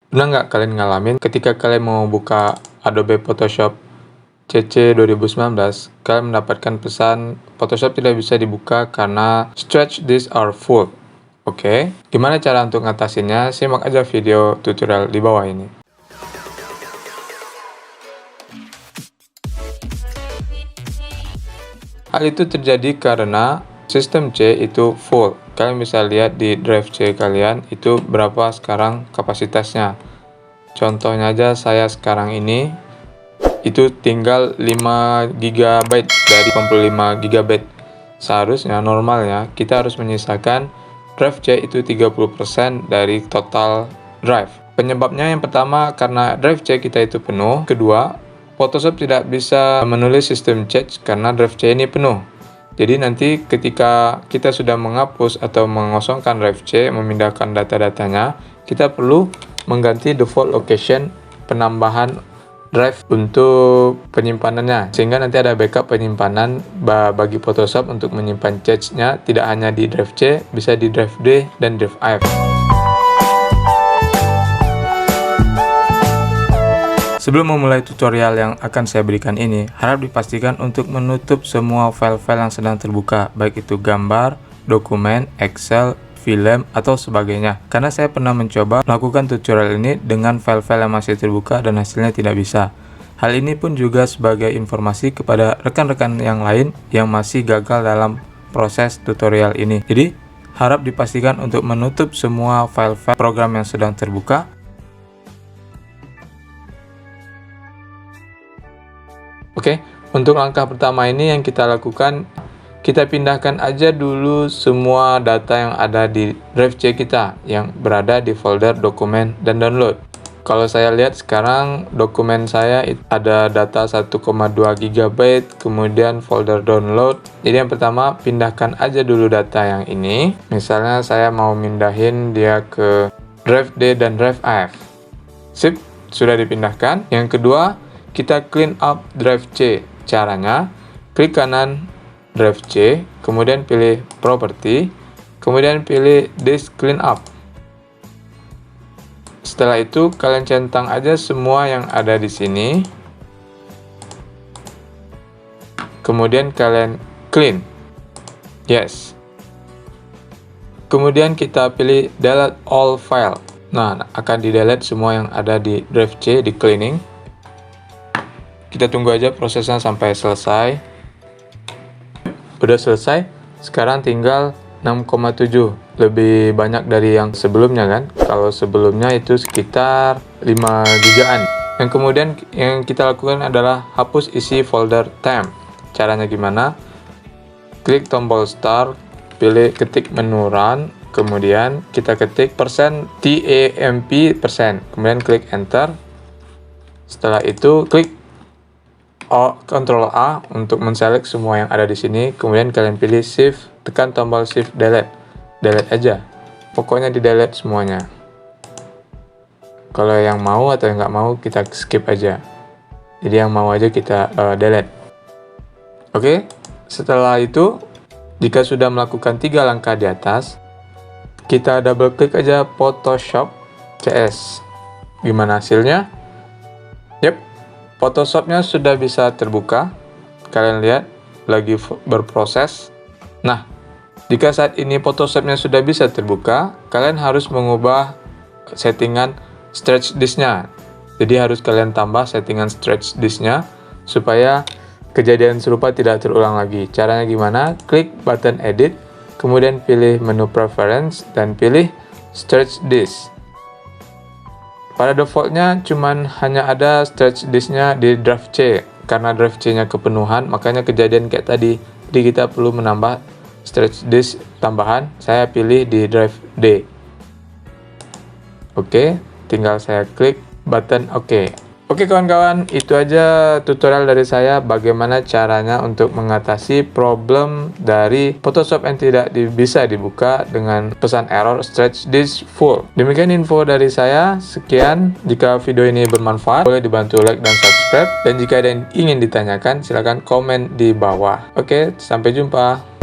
Pernah nggak kalian ngalamin ketika kalian mau buka Adobe Photoshop CC 2019, kalian mendapatkan pesan Photoshop tidak bisa dibuka karena stretch disk are full. Oke, gimana cara untuk ngatasinnya? Simak aja video tutorial di bawah ini. Hal itu terjadi karena sistem C itu full. Kalian bisa lihat di drive C kalian itu berapa sekarang kapasitasnya. Contohnya aja saya sekarang ini itu tinggal 5 GB dari 65 GB. Seharusnya normalnya kita harus menyisakan drive C itu 30% dari total drive. Penyebabnya yang pertama karena drive C kita itu penuh. Kedua, Photoshop tidak bisa menulis sistem C karena drive C ini penuh. Jadi nanti ketika kita sudah menghapus atau mengosongkan drive C, memindahkan data-datanya, kita perlu mengganti default location penambahan drive untuk penyimpanannya, sehingga nanti ada backup penyimpanan bagi Photoshop untuk menyimpan cache-nya tidak hanya di drive C, bisa di drive D dan drive F. Sebelum memulai tutorial yang akan saya berikan ini, harap dipastikan untuk menutup semua file-file yang sedang terbuka, baik itu gambar, dokumen, Excel, film, atau sebagainya. Karena saya pernah mencoba melakukan tutorial ini dengan file-file yang masih terbuka dan hasilnya tidak bisa. Hal ini pun juga sebagai informasi kepada rekan-rekan yang lain yang masih gagal dalam proses tutorial ini. Jadi, harap dipastikan untuk menutup semua file-file program yang sedang terbuka. Oke, untuk langkah pertama ini yang kita lakukan, kita pindahkan aja dulu semua data yang ada di drive C kita yang berada di folder dokumen dan download. Kalau saya lihat sekarang dokumen saya ada data 1,2 GB, kemudian folder download. Jadi yang pertama pindahkan aja dulu data yang ini. Misalnya saya mau mindahin dia ke drive D dan drive F. Sip, sudah dipindahkan. Yang kedua, kita clean up drive C. Caranya, klik kanan drive C, kemudian pilih property, kemudian pilih disk clean up. Setelah itu kalian centang aja semua yang ada di sini. Kemudian kalian clean. Yes. Kemudian kita pilih delete all file. Nah, akan di delete semua yang ada di drive C di cleaning. Kita tunggu aja prosesnya sampai selesai. Udah selesai, sekarang tinggal 6,7, lebih banyak dari yang sebelumnya kan. Kalau sebelumnya itu sekitar 5 gigaan. Yang kemudian yang kita lakukan adalah hapus isi folder temp. Caranya gimana? Klik tombol start, pilih ketik menu run, kemudian kita ketik %temp%, kemudian klik enter. Setelah itu klik Ctrl A untuk menselect semua yang ada di sini, kemudian kalian pilih Shift, tekan tombol Shift delete aja, pokoknya di delete semuanya. Kalau yang mau atau yang nggak mau kita skip aja, jadi yang mau aja kita delete. Oke, setelah itu jika sudah melakukan 3 langkah di atas, kita double klik aja Photoshop CS. Gimana hasilnya? Yep, Photoshopnya sudah bisa terbuka. Kalian lihat lagi berproses. Nah, jika saat ini Photoshopnya sudah bisa terbuka, kalian harus mengubah settingan stretch disknya. Jadi harus kalian tambah settingan stretch disknya supaya kejadian serupa tidak terulang lagi. Caranya gimana? Klik button edit, kemudian pilih menu preference dan pilih stretch disk. Pada defaultnya hanya ada stretch disknya di drive C. Karena drive C-nya kepenuhan, makanya kejadian kayak tadi. Jadi kita perlu menambah stretch disk tambahan. Saya pilih di drive D. Oke, tinggal saya klik button OK. Oke kawan-kawan, itu aja tutorial dari saya bagaimana caranya untuk mengatasi problem dari Photoshop yang tidak bisa dibuka dengan pesan error stretch disk full. Demikian info dari saya, sekian. Jika video ini bermanfaat, boleh dibantu like dan subscribe. Dan jika ada yang ingin ditanyakan, silahkan komen di bawah. Oke, sampai jumpa.